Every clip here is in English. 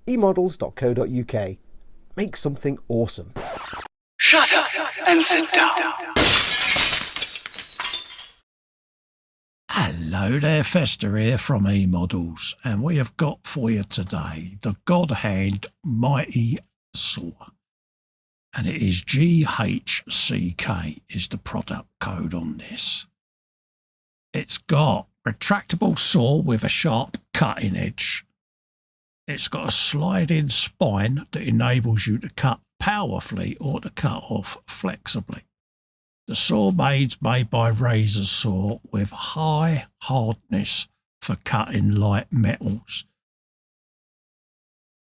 eModels.co.uk. Make something awesome. Shut up and sit down. Hello there, Festa here from eModels, and we have got for you today the GodHand Mighty Saw, and it is GHCK is the product code on this. It's got retractable saw with a sharp cutting edge. It's got a sliding spine that enables you to cut powerfully or to cut off flexibly. The saw blade's made by razor saw with high hardness for cutting light metals.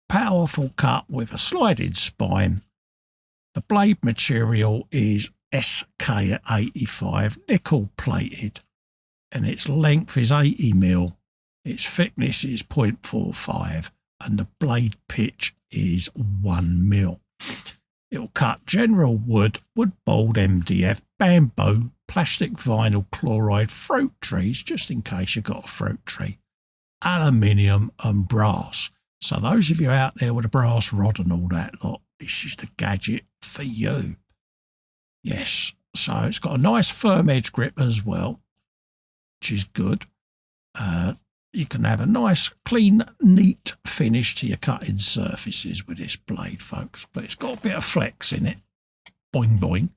Powerful cut with a sliding spine. The blade material is SK85 nickel plated, and its length is 80mm, its thickness is 0.45, and the blade pitch is 1mm. It'll cut general wood, board MDF, bamboo, plastic vinyl chloride, fruit trees, just in case you've got a fruit tree, aluminium and brass. So those of you out there with a brass rod and all that lot, this is the gadget for you. Yes, so it's got a nice firm edge grip as well, which is good. You can have a nice, clean, neat finish to your cutting surfaces with this blade, folks. But it's got a bit of flex in it. Boing, boing.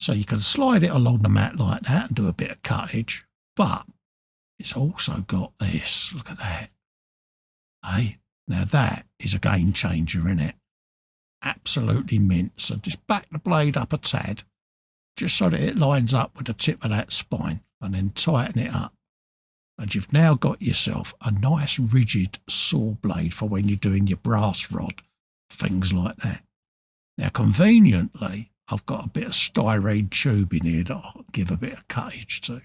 So you can slide it along the mat like that and do a bit of cuttage. But it's also got this. Look at that. Hey, now that is a game changer, isn't it? Absolutely mint. So just back the blade up a tad, just so that it lines up with the tip of that spine, and then tighten it up. And you've now got yourself a nice rigid saw blade for when you're doing your brass rod, things like that. Now, conveniently, I've got a bit of styrene tube in here that I'll give a bit of cuttage to.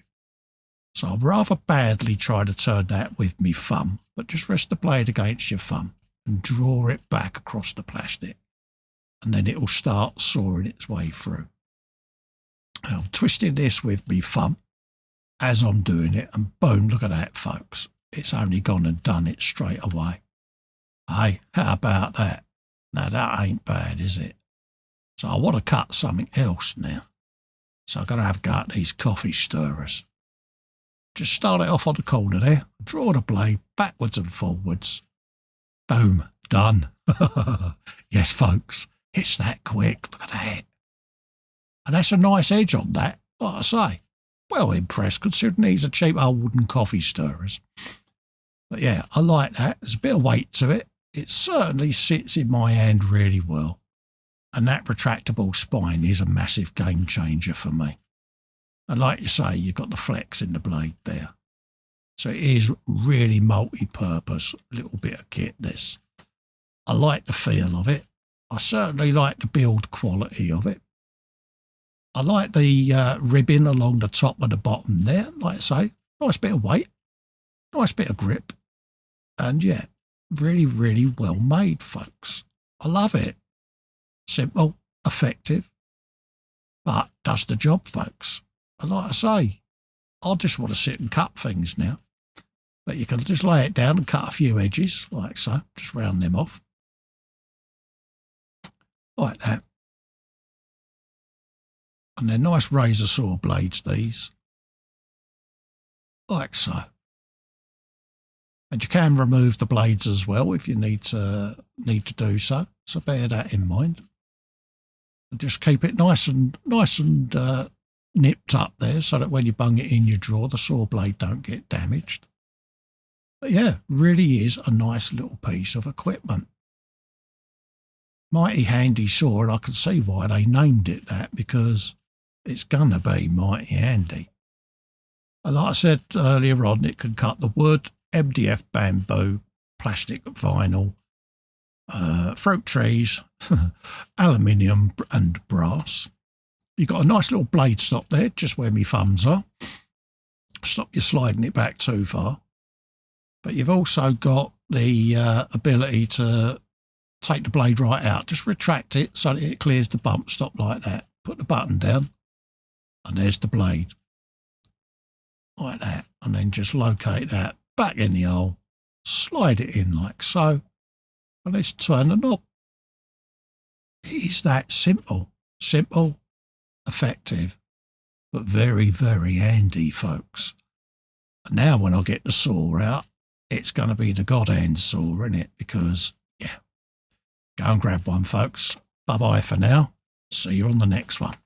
So I'll rather badly try to turn that with me thumb, but just rest the blade against your thumb and draw it back across the plastic. And then it will start sawing its way through. And I'm twisting this with me thumb as I'm doing it, and boom, look at that, folks. It's only gone and done it straight away. Hey, how about that? Now, that ain't bad, is it? So I want to cut something else now. So I'm going to have a go at these coffee stirrers. Just start it off on the corner there, draw the blade backwards and forwards. Boom, done. Yes, folks, it's that quick. Look at that. And that's a nice edge on that, like I say. Well impressed, considering these are cheap old wooden coffee stirrers. But yeah, I like that. There's a bit of weight to it. It certainly sits in my hand really well. And that retractable spine is a massive game changer for me. And like you say, you've got the flex in the blade there. So it is really multi-purpose, little bit of kit, this. I like the feel of it. I certainly like the build quality of it. I like the ribbing along the top and the bottom there. Like I say, nice bit of weight, nice bit of grip. And yeah, really, really well made, folks. I love it. Simple, effective, but does the job, folks. And like I say, I just want to sit and cut things now. But you can just lay it down and cut a few edges, like so. Just round them off. Like that. And they're nice razor saw blades, these. Like so. And you can remove the blades as well if you need to do so. So bear that in mind. And just keep it nice and nipped up there so that when you bung it in your drawer, the saw blade don't get damaged. But yeah, really is a nice little piece of equipment. Mighty Handy Saw, and I can see why they named it that, because it's gonna be mighty handy. And like I said earlier on, it can cut the wood, MDF, bamboo, plastic, vinyl, fruit trees, aluminium and brass. You've got a nice little blade stop there, just where my thumbs are. Stop you sliding it back too far. But you've also got the ability to take the blade right out. Just retract it so that it clears the bump stop like that. Put the button down, and there's the blade. Like that. And then just locate that back in the hole. Slide it in like so. and let's turn the knob. It is that simple. Simple, effective, but very, very handy, folks. And now when I get the saw out, it's going to be the GodHand saw, isn't it? Because, yeah, go and grab one, folks. Bye-bye for now. See you on the next one.